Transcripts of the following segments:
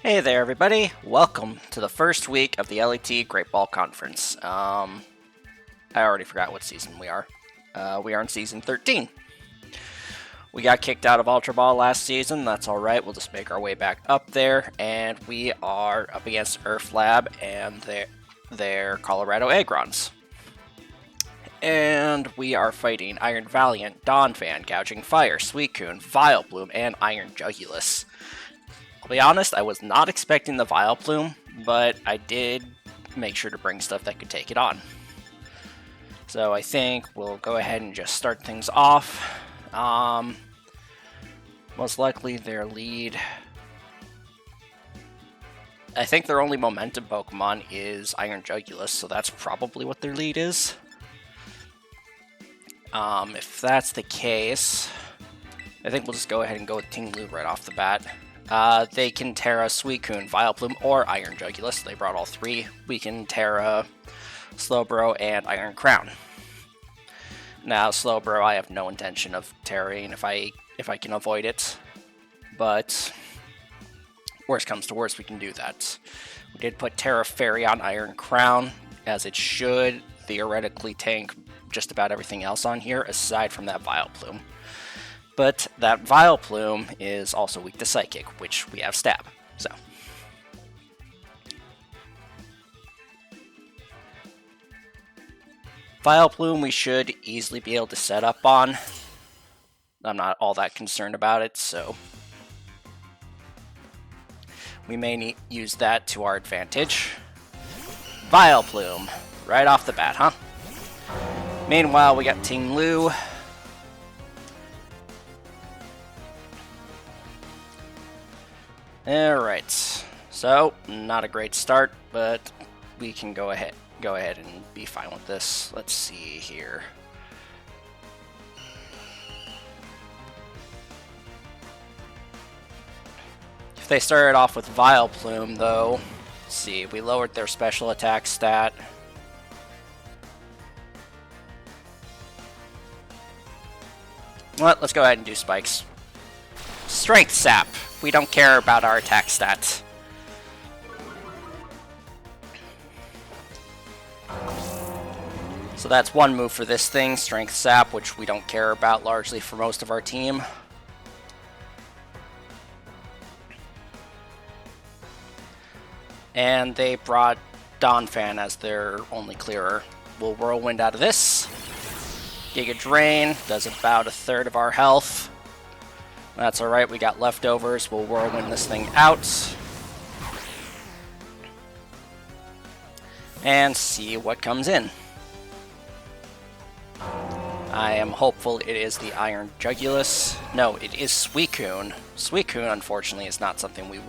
Hey there, everybody. Welcome to the first week of the LET Great Ball Conference. I already forgot what season we are. We are in season 13. We got kicked out of Ultra Ball last season. That's alright. We'll just make our way back up there. And we are up against Erflab and their Colorado Aggrons. And we are fighting Iron Valiant, Donphan, Gouging Fire, Suicune, Vileplume, and Iron Jugulus. I'll be honest, I was not expecting the Vileplume, but I did make sure to bring stuff that could take it on. So I think we'll go ahead and just start things off. Most likely their lead... I think their only momentum Pokemon is Iron Jugulus, so that's probably what their lead is. If that's the case, I think we'll just go ahead and go with Ting-Lu right off the bat. They can Terra Suicune, Vileplume, or Iron Jugulus. They brought all three. We can Terra Slowbro and Iron Crown. Now, Slowbro, I have no intention of Terraing if I can avoid it. But worst comes to worst, we can do that. We did put Terra Fairy on Iron Crown, as it should theoretically tank just about everything else on here, aside from that Vileplume. But that Vileplume is also weak to Psychic, which we have Stab, so. Vileplume we should easily be able to set up on. I'm not all that concerned about it, so. We may use that to our advantage. Vileplume, right off the bat, huh? Meanwhile, we got Ting-Lu. Alright, so not a great start, but we can go ahead and be fine with this. Let's see here. If they started off with Vileplume, though, let's see, we lowered their special attack stat. Well, let's go ahead and do spikes. Strength Sap. We don't care about our attack stats. So that's one move for this thing, Strength Sap, which we don't care about largely for most of our team. And they brought Donphan as their only clearer. We'll Whirlwind out of this. Giga Drain does about a third of our health. That's alright, we got leftovers. We'll Whirlwind this thing out. And see what comes in. I am hopeful it is the Iron Jugulus. No, it is Suicune. Suicune, unfortunately, is not something we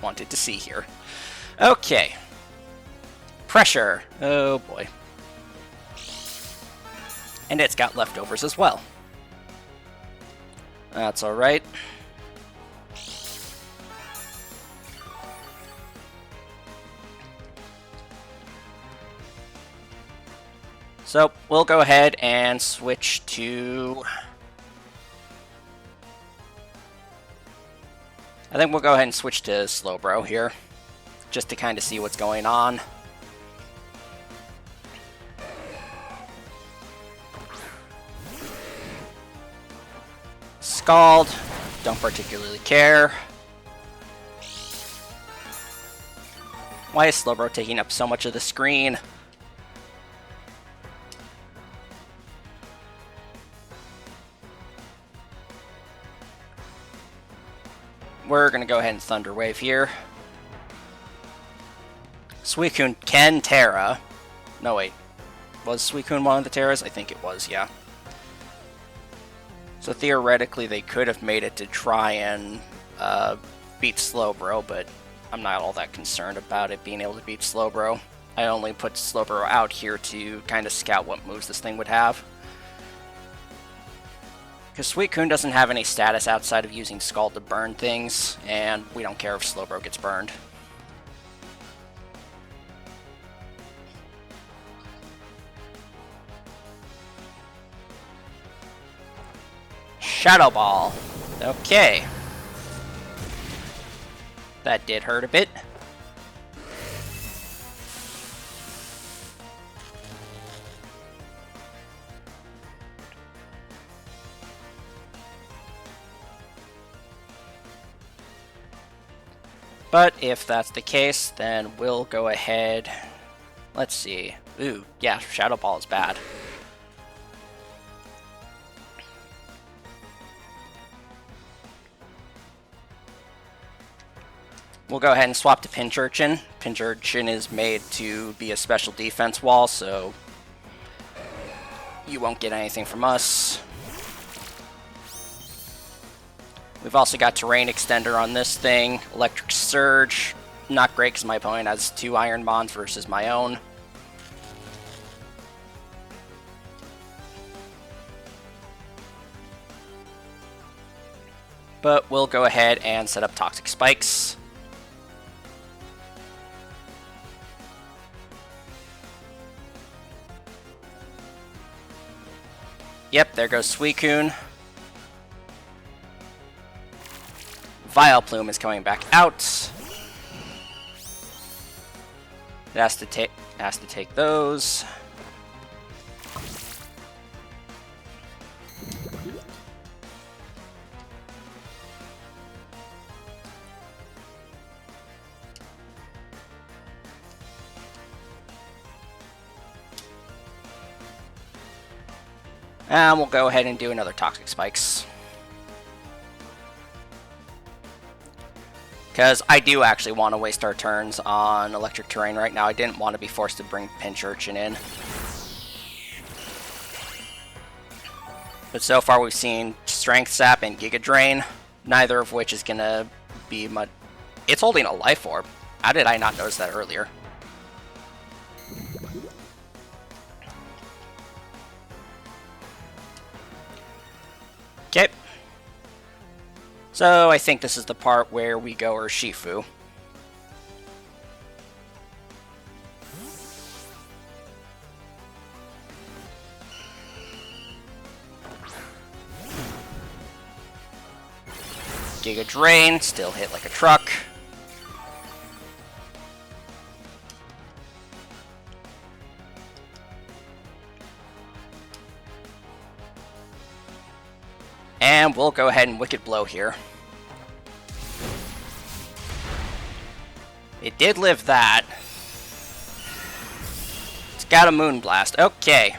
wanted to see here. Okay. Pressure. Oh boy. And it's got leftovers as well. That's alright. So, we'll go ahead and switch to... I think we'll go ahead and switch to Slowbro here, just to kind of see what's going on. Scald, don't particularly care. Why is Slowbro taking up so much of the screen? We're gonna go ahead and Thunder Wave here. Suicune can Terra. No, wait. Was Suicune one of the Terras? I think it was, yeah. So theoretically, they could have made it to try and beat Slowbro, but I'm not all that concerned about it being able to beat Slowbro. I only put Slowbro out here to kind of scout what moves this thing would have. Because Suicune doesn't have any status outside of using Scald to burn things, and we don't care if Slowbro gets burned. Shadow Ball. Okay. That did hurt a bit. But if that's the case, then we'll go ahead. Let's see. Ooh, yeah, Shadow Ball is bad. We'll go ahead and swap to Pinch Urchin. Pinch Urchin is made to be a special defense wall, so you won't get anything from us. We've also got Terrain Extender on this thing. Electric Surge. Not great because my opponent has 2 Iron Bonds versus my own. But we'll go ahead and set up Toxic Spikes. Yep, there goes Suicune. Vileplume is coming back out. It has to take those. And we'll go ahead and do another Toxic Spikes. Because I do actually want to waste our turns on Electric Terrain right now. I didn't want to be forced to bring Pinch Urchin in. But so far we've seen Strength Sap and Giga Drain, neither of which is going to be much. It's holding a Life Orb. How did I not notice that earlier? Okay. So I think this is the part where we go Urshifu. Giga Drain, still hit like a truck. And we'll go ahead and Wicked Blow here. It did live that. It's got a Moonblast. Okay.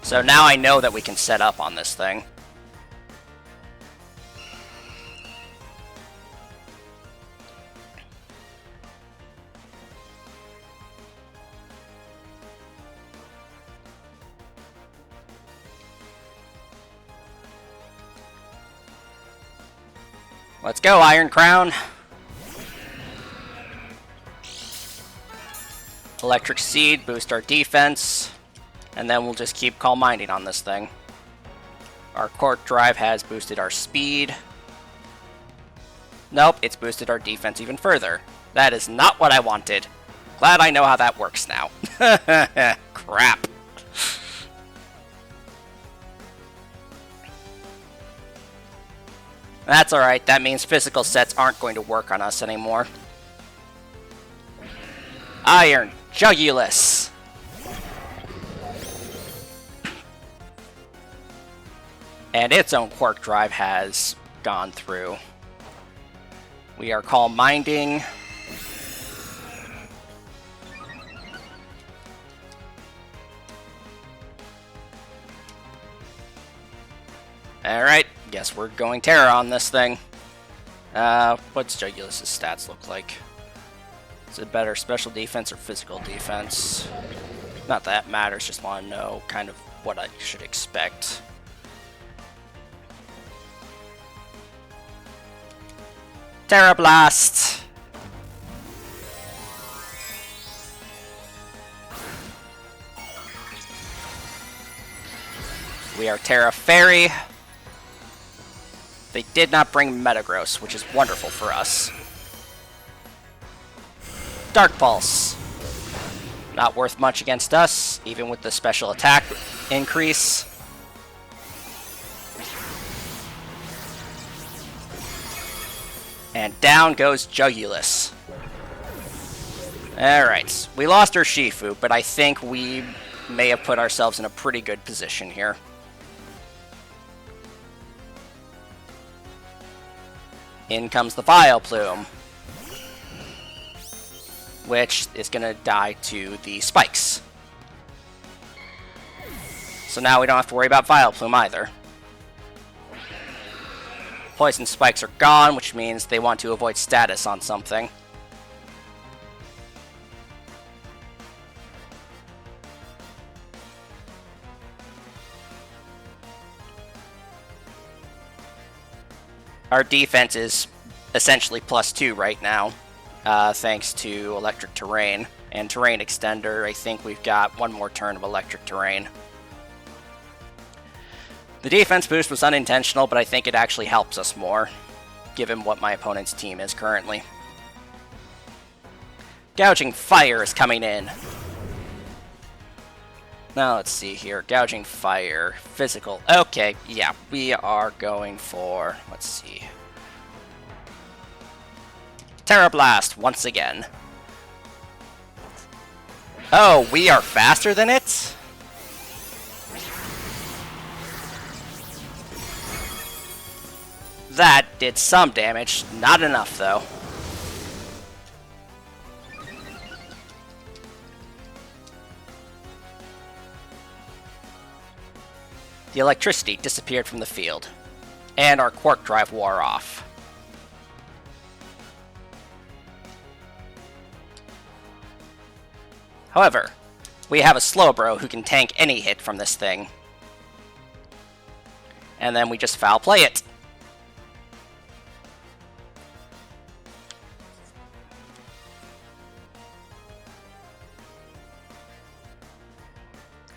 So now I know that we can set up on this thing. Let's go, Iron Crown. Electric Seed, boost our defense. And then we'll just keep Calm Minding on this thing. Our Cork Drive has boosted our speed. Nope, it's boosted our defense even further. That is not what I wanted. Glad I know how that works now. Crap. That's alright, that means physical sets aren't going to work on us anymore. Iron Jugulus! And its own Quark Drive has gone through. We are Calm Minding. Alright, guess we're going Terra on this thing. What's Jugulus' stats look like? Is it better special defense or physical defense? Not that matters, just want to know kind of what I should expect. Terra Blast! We are Terra Fairy. They did not bring Metagross, which is wonderful for us. Dark Pulse. Not worth much against us, even with the special attack increase. And down goes Jugulus. Alright, we lost our Shifu, but I think we may have put ourselves in a pretty good position here. In comes the Vileplume, which is going to die to the spikes. So now we don't have to worry about Vileplume either. Poison spikes are gone, which means they want to avoid status on something. Our defense is essentially +2 right now, thanks to Electric Terrain. And Terrain Extender, I think we've got one more turn of Electric Terrain. The defense boost was unintentional, but I think it actually helps us more, given what my opponent's team is currently. Gouging Fire is coming in. Now let's see here. Gouging Fire. Physical. Okay, yeah. We are going for... Let's see. Terra Blast once again. Oh, we are faster than it? That did some damage. Not enough, though. The electricity disappeared from the field, and our Quark Drive wore off. However, we have a Slowbro who can tank any hit from this thing. And then we just foul play it.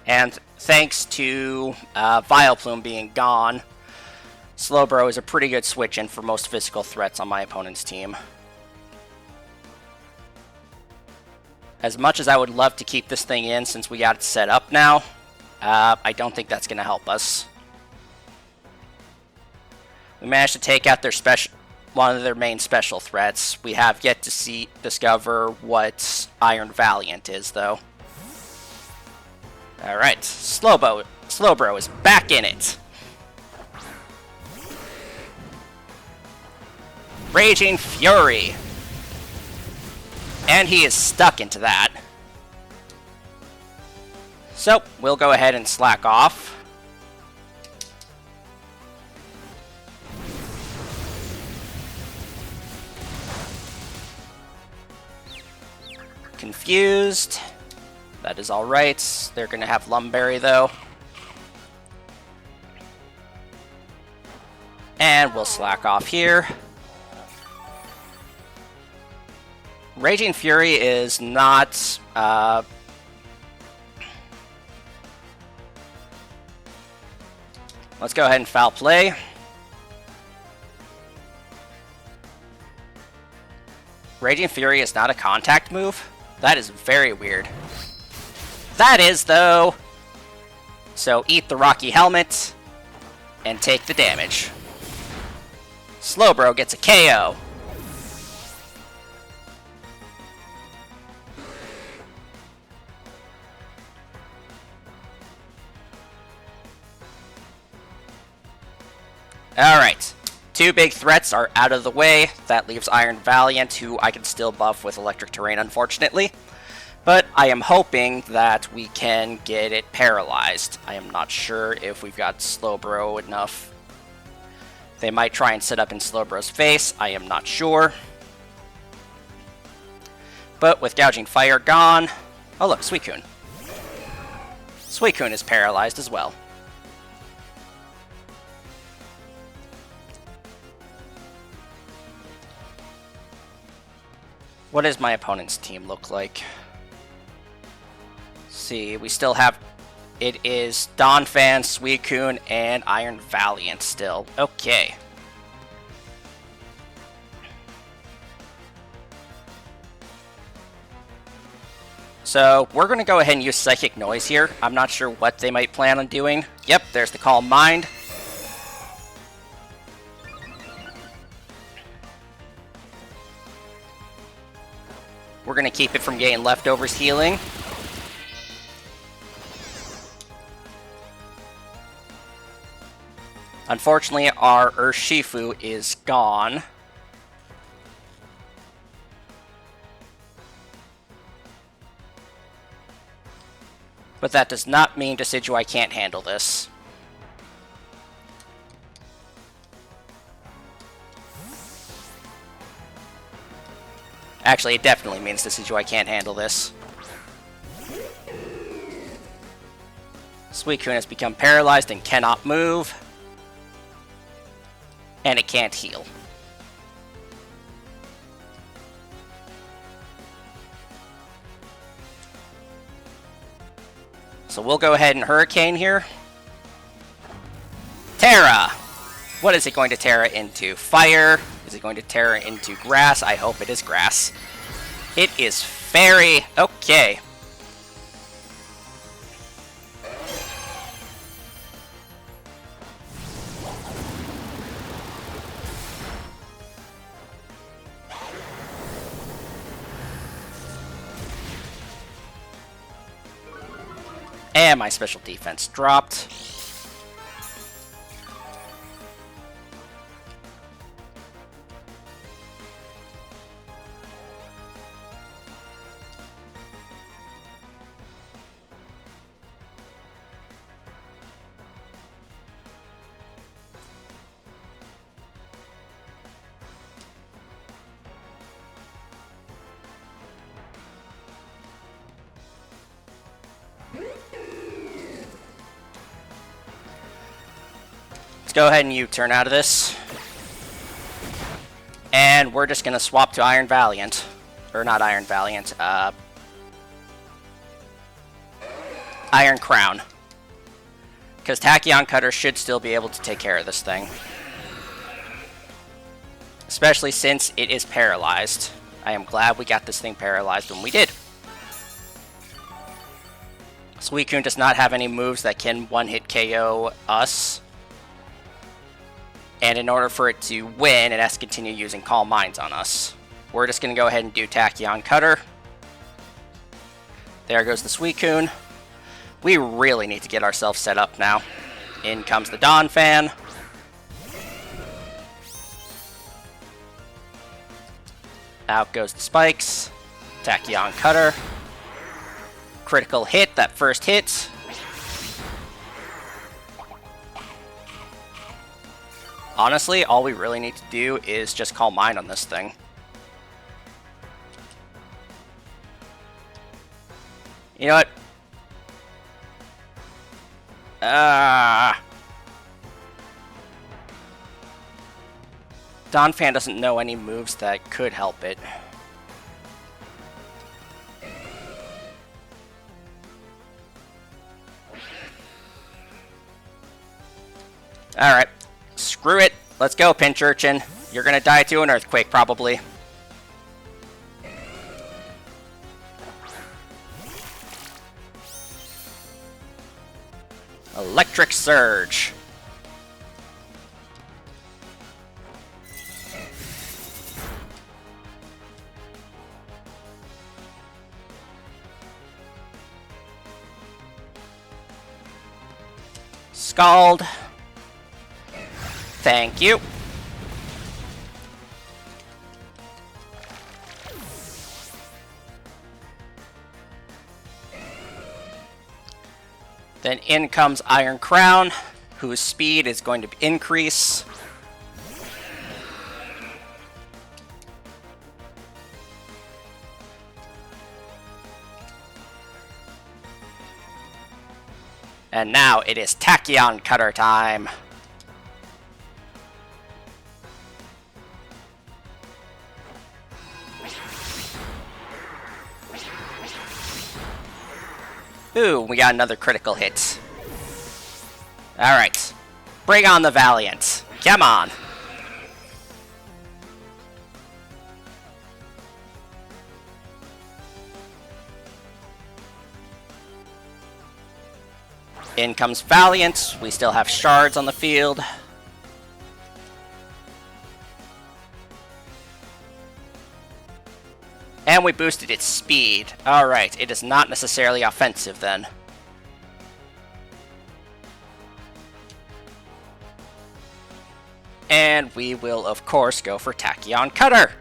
And thanks to Vileplume being gone, Slowbro is a pretty good switch-in for most physical threats on my opponent's team. As much as I would love to keep this thing in since we got it set up now, I don't think that's going to help us. We managed to take out their one of their main special threats. We have yet to discover what Iron Valiant is, though. Alright, Slowbro is back in it. Raging Fury. And he is stuck into that. So, we'll go ahead and slack off. Confused. That is alright. They're going to have Lumberry, though. And we'll slack off here. Raging Fury is not... Let's go ahead and foul play. Raging Fury is not a contact move? That is very weird. That is, though. So eat the Rocky Helmet and take the damage. Slowbro gets a KO. Alright, two big threats are out of the way. That leaves Iron Valiant, who I can still buff with Electric Terrain, unfortunately. But I am hoping that we can get it paralyzed. I am not sure if we've got Slowbro enough. They might try and set up in Slowbro's face, I am not sure. But with Gouging Fire gone... Oh look, Suicune. Suicune is paralyzed as well. What does my opponent's team look like? See, we still have... It is Donphan, Suicune, and Iron Valiant still. Okay. So, we're going to go ahead and use Psychic Noise here. I'm not sure what they might plan on doing. Yep, there's the Calm Mind. We're going to keep it from getting leftovers healing. Unfortunately, our Urshifu is gone. But that does not mean Decidueye can't handle this. Actually, it definitely means Decidueye can't handle this. Suicune has become paralyzed and cannot move. And it can't heal. So we'll go ahead and Hurricane here. Terra! What is it going to Terra into? Fire? Is it going to Terra into grass? I hope it is grass. It is fairy. Okay. And my special defense dropped. Go ahead and U-turn out of this. And we're just going to swap to Iron Valiant. Or not Iron Valiant, Iron Crown. Because Tachyon Cutter should still be able to take care of this thing. Especially since it is paralyzed. I am glad we got this thing paralyzed when we did. Suicune does not have any moves that can one-hit KO us. And in order for it to win, it has to continue using Calm Minds on us. We're just going to go ahead and do Tachyon Cutter. There goes the Suicune. We really need to get ourselves set up now. In comes the Dawn Fan. Out goes the Spikes. Tachyon Cutter. Critical hit, that first hit. Honestly, all we really need to do is just Calm Mind on this thing. You know what? Donphan doesn't know any moves that could help it. Alright. Screw it. Let's go, Pinch Urchin. You're gonna die to an earthquake, probably. Electric Surge. Scald. Thank you. Then in comes Iron Crown, whose speed is going to increase. And now it is Tachyon Cutter time. Ooh, we got another critical hit. Alright. Bring on the Valiant. Come on. In comes Valiant. We still have shards on the field. And we boosted its speed. Alright, it is not necessarily offensive then. And we will, of course, go for Tachyon Cutter.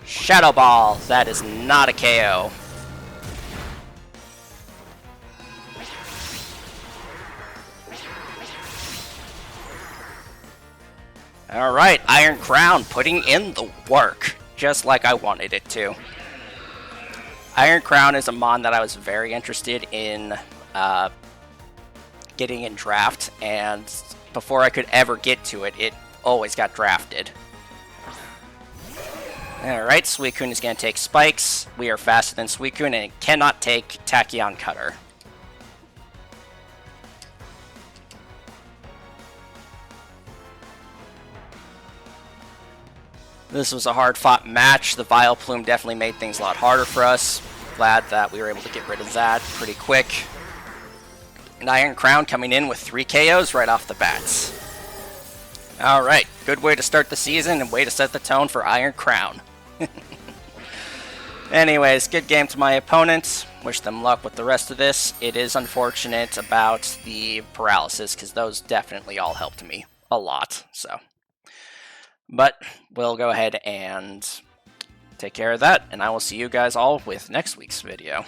Shadow Ball. That is not a KO. Alright, Iron Crown putting in the work, just like I wanted it to. Iron Crown is a mon that I was very interested in getting in draft, and before I could ever get to it, it always got drafted. Alright, Suicune is going to take Spikes. We are faster than Suicune, and it cannot take Tachyon Cutter. This was a hard-fought match. The Vileplume definitely made things a lot harder for us. Glad that we were able to get rid of that pretty quick. And Iron Crown coming in with 3 KOs right off the bats. Alright, good way to start the season and way to set the tone for Iron Crown. Anyways, good game to my opponents. Wish them luck with the rest of this. It is unfortunate about the paralysis, because those definitely all helped me a lot, so... But we'll go ahead and take care of that, and I will see you guys all with next week's video.